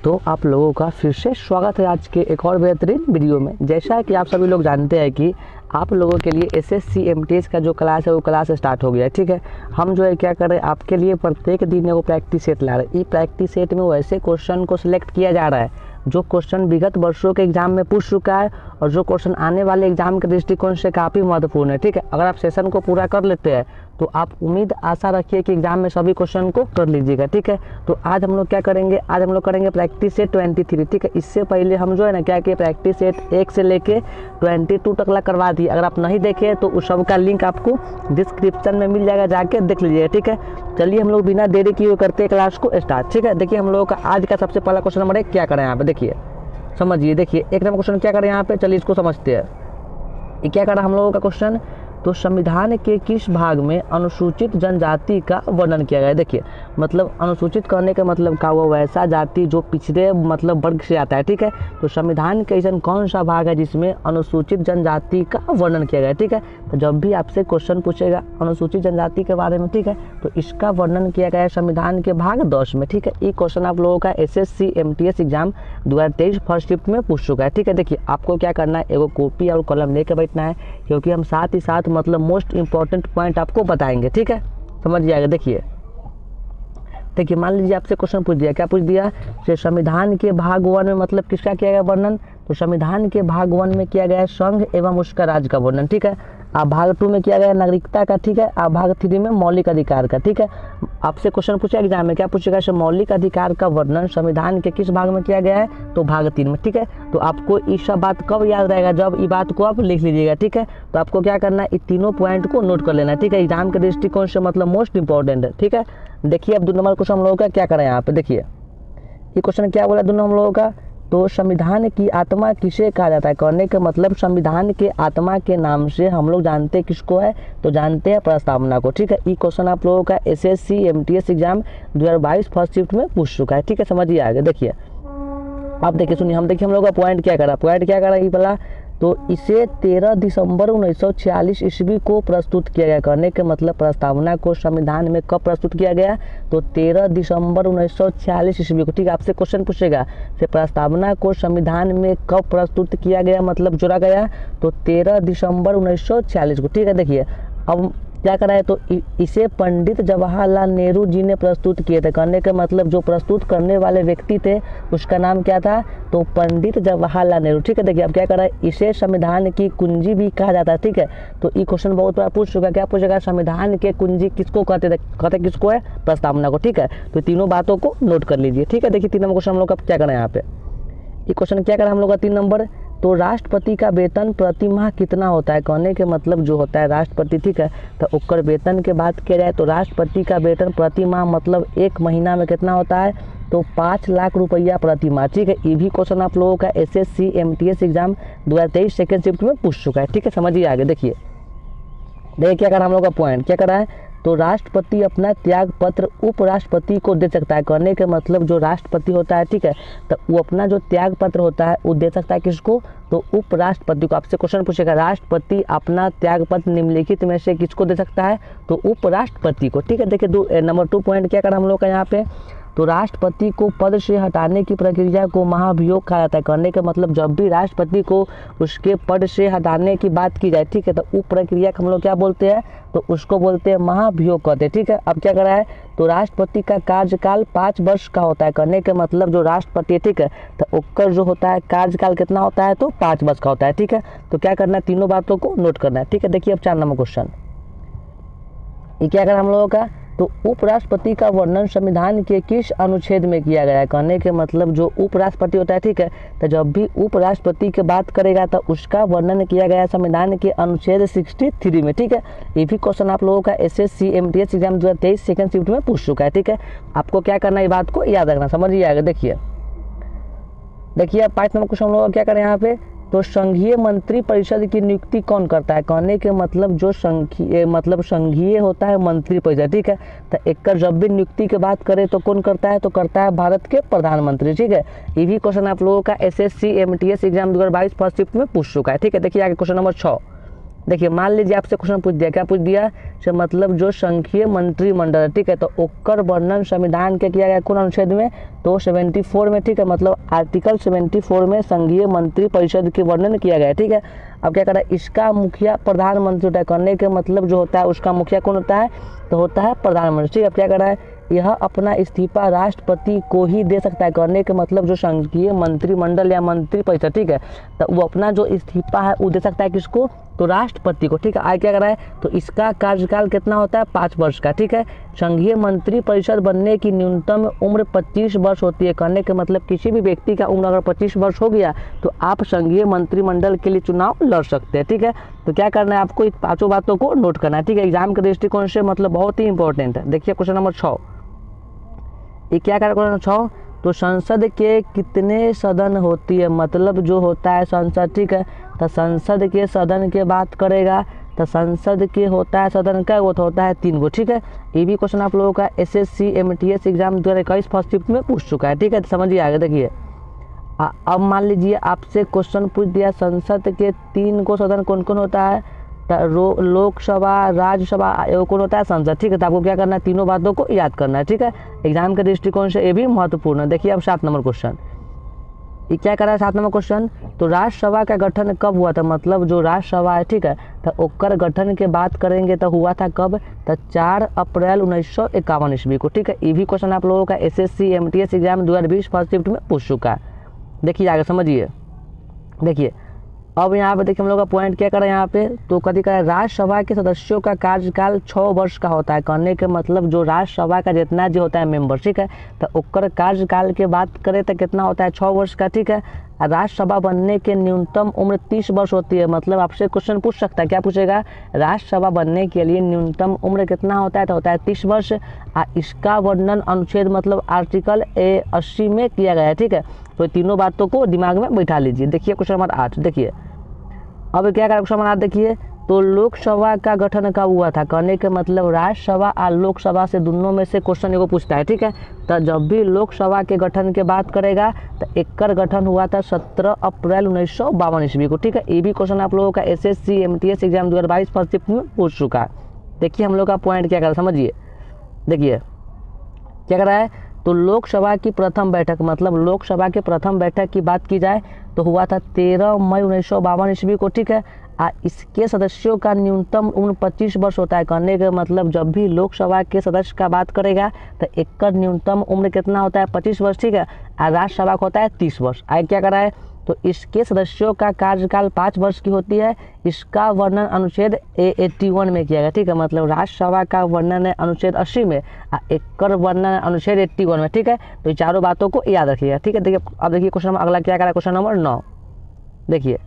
तो आप लोगों का फिर से स्वागत है आज के एक और बेहतरीन वीडियो में। जैसा कि आप सभी लोग जानते हैं कि आप लोगों के लिए एसएससी एमटीएस का जो क्लास है वो क्लास स्टार्ट हो गया है। ठीक है, हम जो है क्या कर रहे हैं, आपके लिए प्रत्येक दिन वो प्रैक्टिस सेट ला रहे हैं। ये प्रैक्टिस सेट में वैसे क्वेश्चन को सिलेक्ट किया जा रहा है जो क्वेश्चन विगत वर्षों के एग्जाम में पूछ चुका है और जो क्वेश्चन आने वाले एग्जाम के दृष्टिकोण से काफ़ी महत्वपूर्ण है। ठीक है, अगर आप सेशन को पूरा कर लेते हैं तो आप उम्मीद आशा रखिए कि एग्जाम में सभी क्वेश्चन को कर लीजिएगा। ठीक है, तो आज हम लोग क्या करेंगे, आज हम लोग करेंगे प्रैक्टिस सेट 23। ठीक है, इससे पहले हम जो है ना क्या कि प्रैक्टिस सेट 1 से लेके 22 तक ला करवा दी। अगर आप नहीं देखे तो उस सब का लिंक आपको डिस्क्रिप्शन में मिल जाएगा, जाके देख लीजिएगा। ठीक है, चलिए हम लोग बिना देरी किए करते हैं क्लास को स्टार्ट। ठीक है, देखिए हम लोगों का आज का सबसे पहला क्वेश्चन नंबर 1 क्या करें यहाँ पे, देखिए समझिए। देखिए 1 नंबर क्वेश्चन क्या करें यहाँ पे, चलिए इसको समझते हैं। ये क्या करा हम लोगों का क्वेश्चन, तो संविधान के किस भाग में अनुसूचित जनजाति का वर्णन किया गया है। देखिए मतलब अनुसूचित करने का मतलब का वो वैसा जाति जो पिछड़े मतलब वर्ग से आता है। ठीक है, तो संविधान के ऐसा कौन सा भाग है जिसमें अनुसूचित जनजाति का वर्णन किया गया है। ठीक है, तो जब भी आपसे क्वेश्चन पूछेगा अनुसूचित जनजाति के बारे में, ठीक है, तो इसका वर्णन किया गया है संविधान के भाग 10 में। ठीक है, ये क्वेश्चन आप लोगों का SSC MTS exam 2023 first shift में पूछ चुका है। ठीक है, देखिए आपको क्या करना है, एगो कॉपी और कलम लेकर बैठना है, क्योंकि हम साथ ही साथ मतलब मोस्ट इंपॉर्टेंट पॉइंट आपको बताएंगे। ठीक है, समझ जाएगा। देखिए मान लीजिए आपसे क्वेश्चन पूछ दिया, क्या पूछ दिया कि संविधान के भाग 1 में मतलब किसका किया गया वर्णन, तो संविधान के भाग 1 में किया गया है संघ एवं उसका राज्य का वर्णन। ठीक है, अब भाग 2 में किया गया नागरिकता का। ठीक है, अब भाग 3 में मौलिक अधिकार का। ठीक है, आपसे क्वेश्चन पूछा एग्जाम में, क्या पूछेगा, मौलिक अधिकार का वर्णन संविधान के किस भाग में किया गया है, तो भाग 3 में। ठीक है, तो आपको ये सब बात कब याद रहेगा, जब ये बात को आप लिख लीजिएगा। ठीक है, तो आपको क्या करना है, इन तीनों पॉइंट को नोट कर लेना है। ठीक है, एग्जाम के दृष्टिकोण से मतलब मोस्ट इंपॉर्टेंट है। ठीक है, देखिए अब 2 नंबर क्वेश्चन हम लोगों का क्या करें यहाँ पे, देखिए ये क्वेश्चन क्या बोला 2 नंबर हम लोगों का, तो संविधान की आत्मा किसे कहा जाता है, कहने का मतलब संविधान के आत्मा के नाम से हम लोग जानते हैं किसको है, तो जानते हैं प्रस्तावना को। ठीक है, ये क्वेश्चन आप लोगों का SSC MTS exam 2022 first shift में पूछ चुका है। ठीक है, समझिए आगे। देखिए आप देखिए सुनिए, हम देखिए हम लोग का पॉइंट क्या करा ये वाला, तो इसे 13 दिसंबर 1946 ईस्वी को प्रस्तुत किया गया। कहने के मतलब प्रस्तावना को संविधान में कब प्रस्तुत किया गया, तो 13 दिसंबर 1946 ईस्वी को। ठीक है, आपसे क्वेश्चन पूछेगा कि प्रस्तावना को संविधान में कब प्रस्तुत किया गया मतलब जोड़ा गया, तो 13 दिसंबर 1946 को। ठीक है, देखिए अब क्या करा है, तो इसे पंडित जवाहरलाल नेहरू जी ने प्रस्तुत किए थे। कहने का मतलब जो प्रस्तुत करने वाले व्यक्ति थे उसका नाम क्या था, तो पंडित जवाहरलाल नेहरू। ठीक है, देखिए अब क्या करा है, इसे संविधान की कुंजी भी कहा जाता है। ठीक है, तो ये क्वेश्चन बहुत बार पूछ चुका है, क्या पूछेगा, संविधान के कुंजी किसको कहते किसको है, प्रस्तावना को। ठीक है, तो तीनों बातों को नोट कर लीजिए। ठीक है, देखिए 3 नंबर क्वेश्चन हम लोग का क्या करें यहाँ पे, ये क्वेश्चन क्या करें हम लोग का 3 नंबर, तो राष्ट्रपति का वेतन प्रति माह कितना होता है। कहने के मतलब जो होता है राष्ट्रपति, ठीक है, तो उकर वेतन के बात किया जाए तो राष्ट्रपति का वेतन प्रति माह मतलब 1 महीना में कितना होता है, तो 5 लाख रुपया प्रति माह। ठीक है, ये भी क्वेश्चन आप लोगों का SSC MTS exam 2023 second shift में पूछ चुका है। ठीक है, समझिए आगे। देखिए क्या करा हम लोग का पॉइंट क्या करा है, तो राष्ट्रपति अपना त्याग पत्र उपराष्ट्रपति को दे सकता है। कहने के मतलब जो राष्ट्रपति होता है, ठीक है, तो वो अपना जो त्याग पत्र होता है वो दे सकता है किसको, तो उपराष्ट्रपति को। आपसे क्वेश्चन पूछेगा राष्ट्रपति अपना त्याग पत्र निम्नलिखित में से किसको दे सकता है, तो उपराष्ट्रपति को। ठीक है, देखिए नंबर 2 पॉइंट क्या करा हम लोग का यहाँ पे, तो राष्ट्रपति को पद से हटाने की प्रक्रिया को महाभियोग कहा जाता है। कहने का मतलब जब भी राष्ट्रपति को उसके पद से हटाने की बात की जाए, ठीक है, तो उस प्रक्रिया को हम लोग क्या बोलते हैं, तो उसको बोलते हैं महाभियोग कहते हैं। ठीक है, अब क्या करा है, तो राष्ट्रपति का कार्यकाल 5 वर्ष का होता है। कहने का मतलब जो राष्ट्रपति है, ठीक है, तो उसका जो होता है कार्यकाल कितना होता है, तो 5 वर्ष का होता है। ठीक है, तो क्या करना है, तीनों बातों को नोट करना है। ठीक है, देखिए अब 4 नंबर क्वेश्चन, ये क्या करा हम लोगों का, तो उपराष्ट्रपति का वर्णन संविधान के किस अनुच्छेद में किया गया है। कहने के मतलब जो उपराष्ट्रपति होता है, ठीक है, तो जब भी उपराष्ट्रपति की बात करेगा तो उसका वर्णन किया गया है संविधान के अनुच्छेद 63 में। ठीक है, ये भी क्वेश्चन आप लोगों का SSC MTS exam 2023 second shift में पूछ चुका है। ठीक है, आपको क्या करना है, ये बात को याद रखना, समझिए आगे। देखिए 5 नंबर क्वेश्चन हम लोग क्या करें यहाँ पे, तो संघीय मंत्री परिषद की नियुक्ति कौन करता है। कहने के मतलब जो संघीय होता है मंत्री परिषद। ठीक है, तो एक जब भी नियुक्ति की बात करें तो कौन करता है, तो करता है भारत के प्रधानमंत्री। ठीक है, ये भी क्वेश्चन आप लोगों का SSC MTS exam 2022 first shift में पूछ चुका है। ठीक है, देखिए आगे क्वेश्चन नंबर 6, देखिए मान लीजिए आपसे क्वेश्चन पूछ दिया, क्या पूछ दिया से मतलब जो संघीय मंत्रिमंडल है, ठीक है, तो ओकर वर्णन संविधान के किया गया कौन अनुच्छेद में, तो 74 में, ठीक है, मतलब आर्टिकल 74 में संघीय मंत्री परिषद के वर्णन किया गया है, ठीक है। अब क्या कर रहा है, इसका मुखिया प्रधानमंत्री होता है, करने के मतलब जो होता है उसका मुखिया कौन होता है, तो होता है प्रधानमंत्री, ठीक है। अब क्या कर रहा है, यह अपना इस्तीफा राष्ट्रपति को ही दे सकता है, करने के मतलब जो संघीय मंत्रिमंडल या मंत्री परिषद, ठीक है, तो वो अपना जो इस्तीफा है वो दे सकता है किसको, तो राष्ट्रपति को, ठीक है। आगे क्या कर रहा है, तो इसका कार्यकाल कितना होता है, 5 वर्ष का, ठीक है। संघीय मंत्री परिषद बनने की न्यूनतम उम्र 25 वर्ष होती है, करने के मतलब किसी भी व्यक्ति का उम्र अगर 25 वर्ष हो गया तो आप संघीय मंत्रिमंडल के लिए चुनाव लड़ सकते हैं, ठीक है। तो क्या करना है, आपको इन 5 बातों को नोट करना है, ठीक है, एग्जाम के दृष्टिकोण से मतलब बहुत ही इंपॉर्टेंट है। देखिए क्वेश्चन नंबर 6, ये क्या कर क्वेश्चन 6, तो संसद के कितने सदन होती है, मतलब जो होता है संसद, ठीक है, तो संसद के सदन के बात करेगा तो संसद के होता है सदन का, वो तो होता है 3 गो, ठीक है। ये भी क्वेश्चन आप लोगों का SSC MTS exam 2021 first shift में पूछ चुका है, ठीक है, तो समझिए आगे। देखिए अब मान लीजिए आपसे क्वेश्चन पूछ दिया संसद के 3 गो सदन कौन कौन होता है, लोकसभा, राज्यसभा, एवं कौन होता है, संसद, ठीक है। तो आपको क्या करना है, तीनों बातों को याद करना है, ठीक है, एग्जाम के दृष्टिकोण से ये भी महत्वपूर्ण है। देखिए अब 7 नंबर क्वेश्चन, ये क्या कर रहा है 7 नंबर क्वेश्चन, तो राज्यसभा का गठन कब हुआ था, मतलब जो राज्यसभा है, ठीक है, तो ओकर गठन के बात करेंगे तो हुआ था कब, तो 4 अप्रैल 1951 ईस्वी को, ठीक है। ये भी क्वेश्चन आप लोगों का SSC MTS exam 2020 first shift में पूछ चुका है। देखिए आगे समझिए। देखिए अब यहाँ पे देखिए हम लोग का पॉइंट क्या करें यहाँ पे, तो कभी करें राज्यसभा के सदस्यों का कार्यकाल 6 वर्ष का होता है, करने के मतलब जो राज्यसभा का जितना जो होता है मेंबर, ठीक है, तो ओकर कार्यकाल के बात करें तो कितना होता है, 6 वर्ष का, ठीक है। राज्यसभा बनने के न्यूनतम उम्र 30 वर्ष होती है, मतलब आपसे क्वेश्चन पूछ सकता है, क्या पूछेगा, राज्यसभा बनने के लिए न्यूनतम उम्र कितना होता है, तो होता है 30 वर्ष। इसका वर्णन अनुच्छेद मतलब आर्टिकल 80 में किया गया है, ठीक है। तो तीनों बातों को दिमाग में बैठा लीजिए। देखिए क्वेश्चन नंबर 8, देखिए अब क्या करें क्वेश्चन नंबर 8, देखिए तो लोकसभा का गठन कब हुआ था, कहने के मतलब राज्यसभा और लोकसभा से दोनों में से क्वेश्चन एगो पूछता है, ठीक है। तो जब भी लोकसभा के गठन के बात करेगा तो एकर गठन हुआ था 17 अप्रैल 1952 ईस्वी को, ठीक है। ये भी क्वेश्चन आप लोगों का SSC MTS exam 2022 first shift में पूछ चुका है। देखिए हम लोग का पॉइंट क्या कर रहा है, समझिए। देखिए क्या कर रहा है, तो लोकसभा की प्रथम बैठक, मतलब लोकसभा के प्रथम बैठक की बात की जाए तो हुआ था 13 मई 1952 ईस्वी को, ठीक है। इसके सदस्यों का न्यूनतम उम्र 25 वर्ष होता है, कहने का मतलब जब भी लोकसभा के सदस्य का बात करेगा तो एक न्यूनतम उम्र कितना होता है, 25 वर्ष, ठीक है। और राज्यसभा का होता है 30 वर्ष। आगे क्या करा है, तो इसके सदस्यों का कार्यकाल 5 वर्ष की होती है। इसका वर्णन अनुच्छेद 81 में किया गया, ठीक है, मतलब राज्यसभा का वर्णन है अनुच्छेद 80 में, एकर वर्णन अनुच्छेद 81 में, ठीक है। तो ये चारों बातों को याद रखिएगा, ठीक है। देखिए अब देखिए क्वेश्चन अगला क्या करा है, क्वेश्चन नंबर 9। देखिए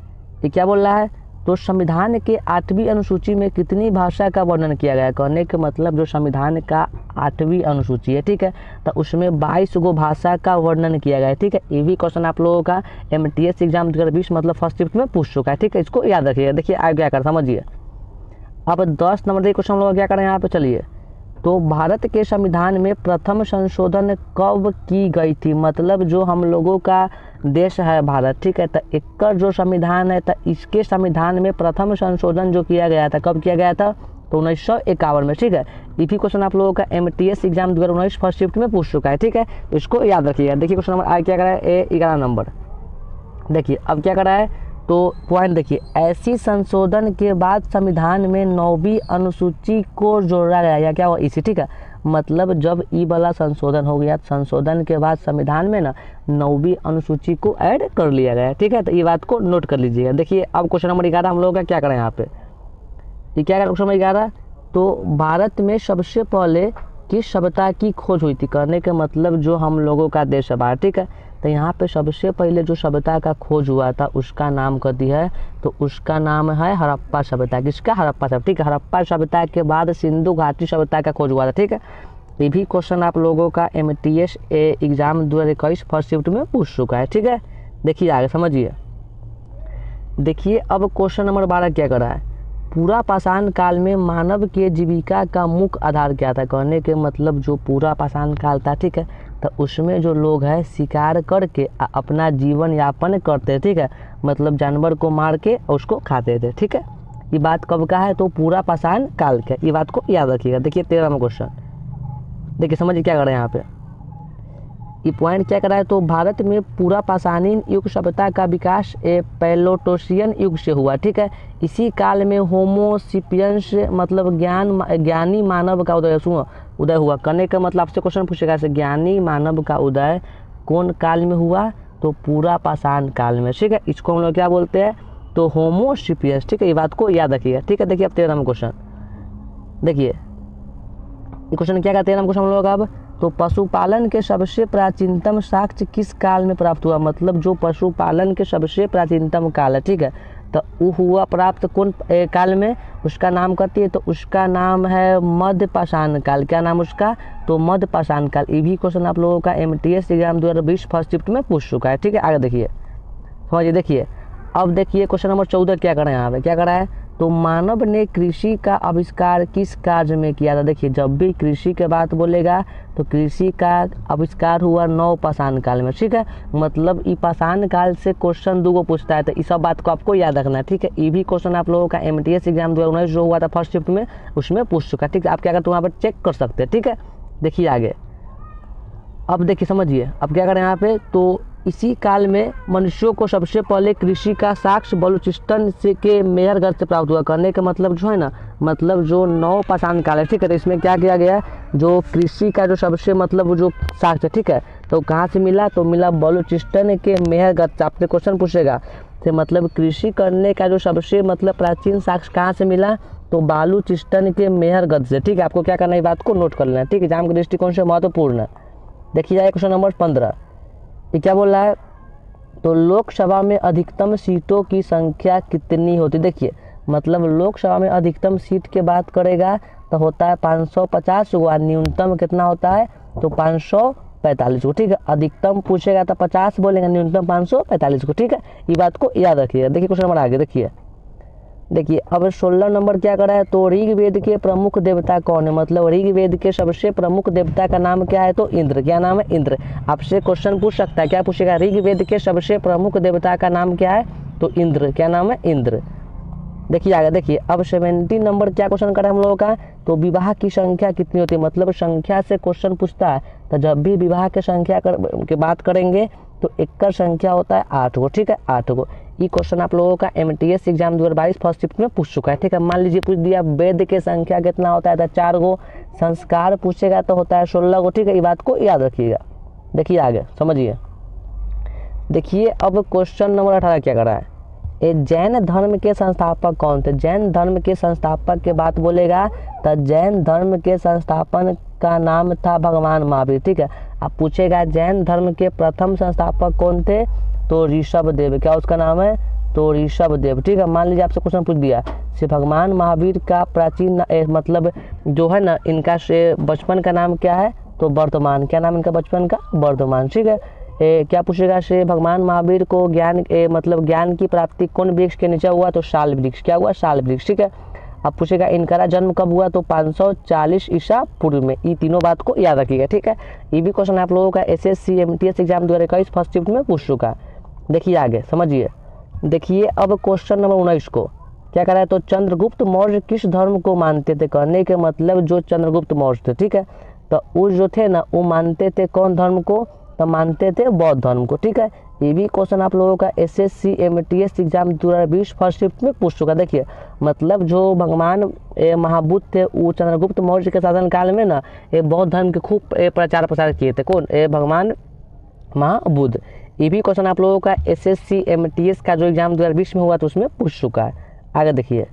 ये क्या बोल रहा है, तो संविधान के 8वीं अनुसूची में कितनी भाषा का वर्णन किया गया है, कहने के मतलब जो संविधान का 8वीं अनुसूची है, ठीक है, तो उसमें 22 गो भाषा का वर्णन किया गया है, ठीक है। ये भी क्वेश्चन आप लोगों का MTS एग्जाम 2020 मतलब फर्स्ट शिफ्ट में पूछ चुका है, ठीक है, इसको याद रखिएगा। देखिए आगे क्या कर समझिए। अब 10 नंबर क्वेश्चन हम लोग क्या करें यहाँ पे, चलिए तो भारत के संविधान में प्रथम संशोधन कब की गई थी, मतलब जो हम लोगों का देश है भारत, ठीक है, तो एकर जो संविधान है तो इसके संविधान में प्रथम संशोधन जो किया गया था कब किया गया था, तो 1951 में, ठीक है। ये भी क्वेश्चन आप लोगों का MTS एग्जाम 2019 फर्स्ट शिफ्ट में पूछ चुका है, ठीक है, तो इसको याद रखिएगा। देखिए क्वेश्चन नंबर आगे क्या करा है, 11 नंबर। देखिए अब क्या करा है, तो पॉइंट देखिए, ऐसी संशोधन के बाद संविधान में 9वीं अनुसूची को जोड़ा गया या क्या हुआ इसी, ठीक है, मतलब जब ई वाला संशोधन हो गया, संशोधन के बाद संविधान में ना 9वीं अनुसूची को ऐड कर लिया गया, ठीक है। तो ये बात को नोट कर लीजिएगा। देखिए अब क्वेश्चन नंबर 11 हम लोगों का क्या करें यहाँ पे, ये क्या करें क्वेश्चन नंबर 11, तो भारत में सबसे पहले किस सभ्यता की खोज हुई थी, कहने के मतलब जो हम लोगों का देश है भारत, ठीक है, तो यहाँ पे सबसे पहले जो सभ्यता का खोज हुआ था उसका नाम कर दिया है, तो उसका नाम है हड़प्पा सभ्यता। किसका, हड़प्पा सभ्यता, ठीक है। हड़प्पा सभ्यता के बाद सिंधु घाटी सभ्यता का खोज हुआ था, ठीक है। ये भी क्वेश्चन आप लोगों का MTS एग्जाम 2021 फर्स्ट शिफ्ट में पूछ चुका है, ठीक है। देखिए आगे समझिए। देखिए अब क्वेश्चन नंबर 12 क्या कर रहा है, पूरा पाषाण काल में मानव के जीविका का मुख्य आधार क्या था, कहने के मतलब जो पूरा पाषाण काल था, ठीक है, तो उसमें जो लोग हैं शिकार करके अपना जीवन यापन करते, ठीक है, मतलब जानवर को मार के उसको खाते थे, ठीक है। ये बात कब का है, तो पूरा पाषाण काल का, ये बात को याद रखिएगा। देखिए 13वां क्वेश्चन, देखिए समझिए क्या कर रहे हैं यहाँ पे, ये पॉइंट क्या कर रहा है, तो भारत में पूरा पाषाणीन युग सभ्यता का विकास पैलोटोसियन युग से हुआ, ठीक है। इसी काल में होमोसिपियंस मतलब ज्ञानी मानव का उदय हुआ। करने का मतलब आपसे क्वेश्चन पूछेगा से ज्ञानी मानव का उदय कौन काल में हुआ, तो पूरा पाषाण काल में, ठीक है। इसको हम लोग क्या बोलते हैं, तो होमोसिपियंस, ठीक है। ये बात को याद रखिएगा, ठीक है। देखिए अब 13वां क्वेश्चन, देखिए ये क्वेश्चन क्या कहते हैं हम क्वेश्चन हम लोग अब, तो पशुपालन के सबसे प्राचीनतम साक्ष्य किस काल में प्राप्त हुआ, मतलब जो पशुपालन के सबसे प्राचीनतम काल है, ठीक है। तो वो हुआ प्राप्त कौन काल में, उसका नाम कहती है, तो उसका नाम है मध्य पाषाण काल। क्या नाम उसका, तो मध्य पाषाण काल। ये भी क्वेश्चन आप लोगों का MTS एग्जाम 2020 फर्स्ट शिफ्ट में पूछ चुका है, ठीक है। आगे देखिए, समझिए, देखिए अब देखिए क्वेश्चन नंबर 14 क्या कर रहे हैं यहाँ पे, क्या कर रहा है, तो मानव ने कृषि का आविष्कार किस कार्य में किया था। देखिए जब भी कृषि के बात बोलेगा तो कृषि का आविष्कार हुआ नव पाषाण काल में, ठीक है। मतलब ये पाषाण काल से क्वेश्चन 2 को पूछता है, तो इस सब बात को आपको याद रखना है, ठीक है। ये भी क्वेश्चन आप लोगों का MTS एग्जाम 2019 जो हुआ था फर्स्ट शिफ्ट में, उसमें पूछ चुका है, ठीक है। आप क्या करते वहाँ पर चेक कर सकते हैं, ठीक है। देखिए आगे, अब देखिए समझिए, अब क्या करें यहाँ पे, तो इसी काल में मनुष्यों को सबसे पहले कृषि का साक्ष्य बलूचिस्तान से के मेहरगढ़ से प्राप्त हुआ। करने का मतलब जो है ना, मतलब जो नव पाषाण काल है, ठीक है। तो इसमें क्या किया गया, जो कृषि का जो सबसे मतलब जो साक्ष्य, ठीक है, तो कहाँ से मिला, तो मिला बलूचिस्तान के मेहरगढ़ से। आपसे क्वेश्चन पूछेगा तो मतलब कृषि करने का जो सबसे मतलब प्राचीन साक्ष्य कहाँ से मिला, तो बलूचिस्तान के मेहरगढ़ से, ठीक है। आपको क्या करना है, बात को नोट कर लेना, ठीक है, एग्जाम के दृष्टिकोण से महत्वपूर्ण है। देखिए जाए क्वेश्चन नंबर 15, ये क्या बोल रहा है, तो लोकसभा में अधिकतम सीटों की संख्या कितनी होती। देखिए मतलब लोकसभा में अधिकतम सीट की बात करेगा तो होता है 550 को, और न्यूनतम कितना होता है, तो 545 को, ठीक है। अधिकतम पूछेगा तो 50 बोलेंगे, न्यूनतम 545 को, ठीक है। ये बात को याद रखिएगा। देखिए क्वेश्चन नंबर आगे, देखिए अब 16 नंबर क्या कर रहा है, तो ऋग्वेद के प्रमुख देवता कौन है, मतलब ऋग्वेद के सबसे प्रमुख देवता का नाम क्या है, तो इंद्र। क्या नाम है, इंद्र। आपसे क्वेश्चन पूछ सकता है, क्या पूछेगा, ऋग्वेद के सबसे प्रमुख देवता का नाम क्या है, तो इंद्र। क्या नाम है, इंद्र। देखिए आगे, देखिए अब 17 नंबर क्या क्वेश्चन करा हम लोगों का, तो विवाह की संख्या कितनी होती है, मतलब संख्या से क्वेश्चन पूछता है, तो जब भी विवाह की संख्या की बात करेंगे तो एकड़ संख्या होता है 8 को, ठीक है, 8 को। ये क्वेश्चन आप लोगों का MTS एग्जाम 2022 फर्स्ट शिफ्ट में पूछ चुका है, ठीक है। मान लीजिए पूछ दिया वेद की संख्या कितना होता है, तो 4 गो। संस्कार पूछेगा तो होता है 16 को, ठीक है। ये बात को याद रखिएगा। देखिए आगे समझिए, देखिए अब क्वेश्चन नंबर 18 क्या कर रहा है, ये जैन धर्म के संस्थापक कौन थे। जैन धर्म के संस्थापक के बात बोलेगा तो जैन धर्म के संस्थापक का नाम था भगवान महावीर, ठीक है। अब पूछेगा जैन धर्म के प्रथम संस्थापक कौन थे, तो ऋषभ देव। क्या उसका नाम है, तो ऋषभ देव, ठीक है। मान लीजिए आपसे क्वेश्चन पूछ दिया से भगवान महावीर का प्राचीन मतलब जो है ना, इनका से बचपन का नाम क्या है, तो वर्धमान। क्या नाम इनका बचपन का, वर्धमान, ठीक है। क्या पूछेगा से भगवान महावीर को ज्ञान मतलब ज्ञान की प्राप्ति कौन वृक्ष के नीचे हुआ, तो शाल वृक्ष। क्या हुआ, शाल वृक्ष, ठीक है। अब पूछेगा इनका जन्म कब हुआ, तो 540 ईसा पूर्व में। ये तीनों बात को याद रखिएगा, ठीक है। ये भी क्वेश्चन आप लोगों का SSC MTS exam 2021 first shift में पूछ चुका है। देखिए आगे समझिए, देखिए अब क्वेश्चन नंबर 19 को क्या करा है, तो चंद्रगुप्त मौर्य किस धर्म को मानते थे। कहने के मतलब जो चंद्रगुप्त मौर्य थे, ठीक है, तो वो जो थे ना, वो मानते थे कौन धर्म को, तो मानते थे बौद्ध धर्म को, ठीक है। ये भी क्वेश्चन आप लोगों का SSC MTS exam 2020 first shift में पूछ चुका। देखिए मतलब जो भगवान महाबुद्ध थे, वो चंद्रगुप्त मौर्य के शासन काल में ना ये बौद्ध धर्म के खूब प्रचार प्रसार किए थे। कौन, भगवान महाबुद्ध। ये भी क्वेश्चन आप लोगों का SSC MTS का जो एग्जाम 2020 में हुआ तो उसमें पूछ चुका है। आगे देखिए,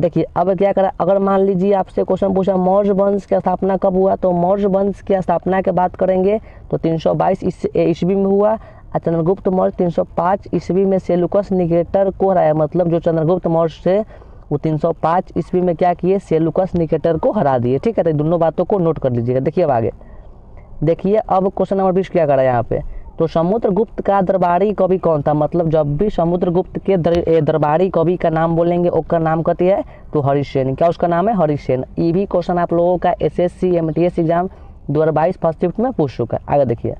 देखिए अब क्या करा, अगर मान लीजिए आपसे क्वेश्चन पूछा मौर्य वंश की स्थापना कब हुआ, तो मौर्य वंश की स्थापना की बात करेंगे तो 322 ईस्वी में हुआ। चंद्रगुप्त मौर्य 305 ईस्वी में सेलुकस निकेटर को हराया। मतलब जो चंद्रगुप्त मौर्य थे वो 305 ईस्वी में क्या किए, सेलुकस निकेटर को हरा दिए, ठीक है। तो दोनों बातों को नोट कर लीजिएगा। देखिए अब आगे, देखिए अब क्वेश्चन नंबर 20 क्या करा है यहाँ पे, तो समुद्रगुप्त का दरबारी कवि कौन था। मतलब जब भी समुद्रगुप्त के दरबारी कवि का नाम बोलेंगे उसका नाम कहती है तो हरिसेन। क्या उसका नाम है, हरिसेन। ये भी क्वेश्चन आप लोगों का SSC MTS exam 2022 first shift में पूछ चुका है। आगे देखिए,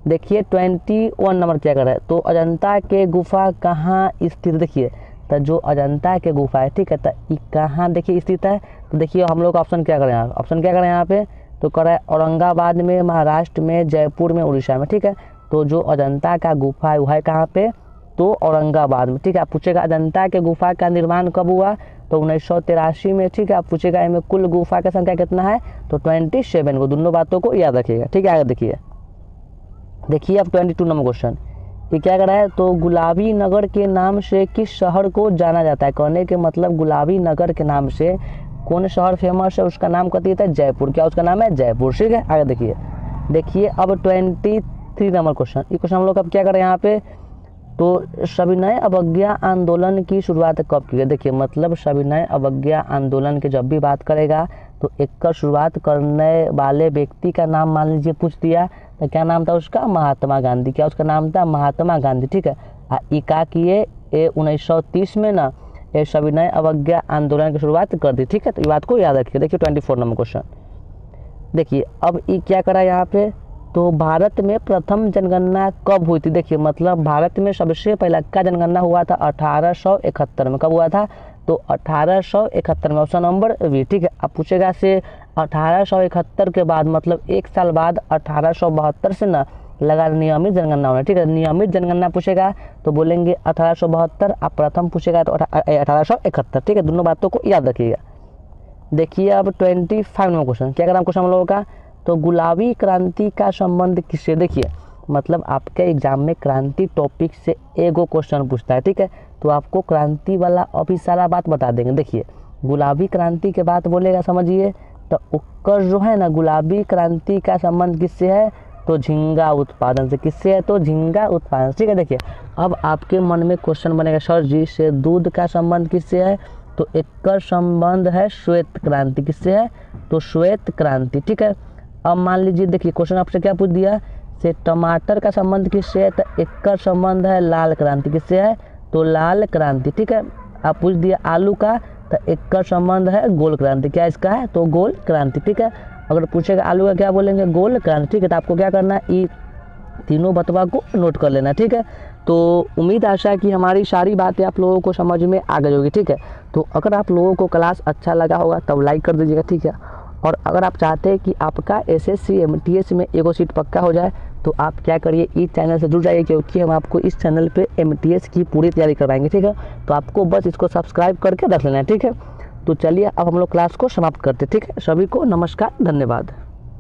देखिए 21 नंबर क्या कर रहा है, तो अजंता के गुफा कहाँ स्थित। देखिए तो जो अजंता के गुफा है, ठीक है, तो ये कहाँ देखिए स्थित है। तो देखिए हम लोग ऑप्शन क्या करें, ऑप्शन क्या करें यहाँ पे, तो करें औरंगाबाद में, महाराष्ट्र में, जयपुर में, उड़ीसा में, ठीक है। तो जो अजंता का गुफा है वह है कहाँ पे, तो औरंगाबाद में, ठीक है। आप पूछेगा अजंता के गुफा का निर्माण कब हुआ, तो 1983 में, ठीक है। आप पूछेगा इनमें कुल गुफा का संख्या कितना है, तो 27 को। दोनों बातों को याद रखिएगा, ठीक है। आगे देखिए अब 22 नंबर क्वेश्चन, ये क्या कर रहा है, तो गुलाबी नगर के नाम से किस शहर को जाना जाता है। कहने के मतलब गुलाबी नगर के नाम से कौन शहर फेमस है, उसका नाम कहती है जयपुर। क्या उसका नाम है, जयपुर, ठीक है। आगे देखिए अब 23 नंबर क्वेश्चन, ये क्वेश्चन हम लोग अब क्या करें यहाँ पे, तो सविनय अवज्ञा आंदोलन की शुरुआत कब की गई। देखिए मतलब सविनय अवज्ञा आंदोलन की जब भी बात करेगा तो एक शुरुआत करने वाले व्यक्ति का नाम मान लीजिए पूछ दिया, तो क्या नाम था उसका, महात्मा गांधी। क्या उसका नाम था, महात्मा गांधी, ठीक है। ये क्या किए, 1930 में ना ये सविनय अवज्ञा आंदोलन की शुरुआत कर दी, ठीक है। तो ये बात को याद रखिए। देखिए 24 नंबर क्वेश्चन, देखिए अब ये क्या करा यहाँ पे, तो भारत में प्रथम जनगणना कब हुई थी। देखिए मतलब भारत में सबसे पहला का जनगणना हुआ था 1871 में। कब हुआ था, तो 1871 में, ऑप्शन नंबर बी, ठीक है। अब पूछेगा से 1871 के बाद मतलब एक साल बाद 1872 से ना लगा नियमित जनगणना होना, ठीक है। नियमित जनगणना पूछेगा तो बोलेंगे 1872, आप प्रथम पूछेगा तो 1871, ठीक है। दोनों बातों को याद रखिएगा। देखिए अब 25 नंबर क्वेश्चन, क्या करें क्वेश्चन हम लोगों का, तो गुलाबी क्रांति का संबंध किससे। देखिए मतलब आपके एग्जाम में क्रांति टॉपिक से एगो क्वेश्चन पूछता है, ठीक है। तो आपको क्रांति वाला अभी सारा बात बता देंगे। देखिए गुलाबी क्रांति के बात बोलेगा समझिए, तो उत्कर्ष जो है ना, गुलाबी क्रांति का संबंध किससे है, तो झींगा उत्पादन से। किससे है, तो झींगा उत्पादन, ठीक है। देखिए अब आपके मन में क्वेश्चन बनेगा, सर जी से दूध का संबंध किससे है, तो एक संबंध है श्वेत क्रांति। किससे है, तो श्वेत क्रांति, ठीक है। अब मान लीजिए देखिए क्वेश्चन आपसे क्या पूछ दिया, से टमाटर का संबंध किससे है, तो एक संबंध है लाल क्रांति। किससे है, तो लाल क्रांति, ठीक है। आप पूछ दिया आलू का, तो एक संबंध है गोल क्रांति। क्या इसका है, तो गोल क्रांति, ठीक है। अगर पूछेगा आलू का क्या बोलेंगे, गोल क्रांति, ठीक है। तो आपको क्या करना है, ये तीनों बतवा को नोट कर लेना, ठीक है। तो उम्मीद आशा है कि हमारी सारी बातें आप लोगों को समझ में आ गई होगी, ठीक है। तो अगर आप लोगों को क्लास अच्छा लगा होगा तब लाइक कर दीजिएगा, ठीक है। और अगर आप चाहते हैं कि आपका SSC MTS में एगो सीट पक्का हो जाए तो आप क्या करिए, इस चैनल से जुड़ जाइए, क्योंकि हम आपको इस चैनल पे MTS की पूरी तैयारी करवाएंगे, ठीक है। तो आपको बस इसको सब्सक्राइब करके रख लेना है, ठीक है। तो चलिए अब हम लोग क्लास को समाप्त करते हैं, ठीक है। सभी को नमस्कार, धन्यवाद।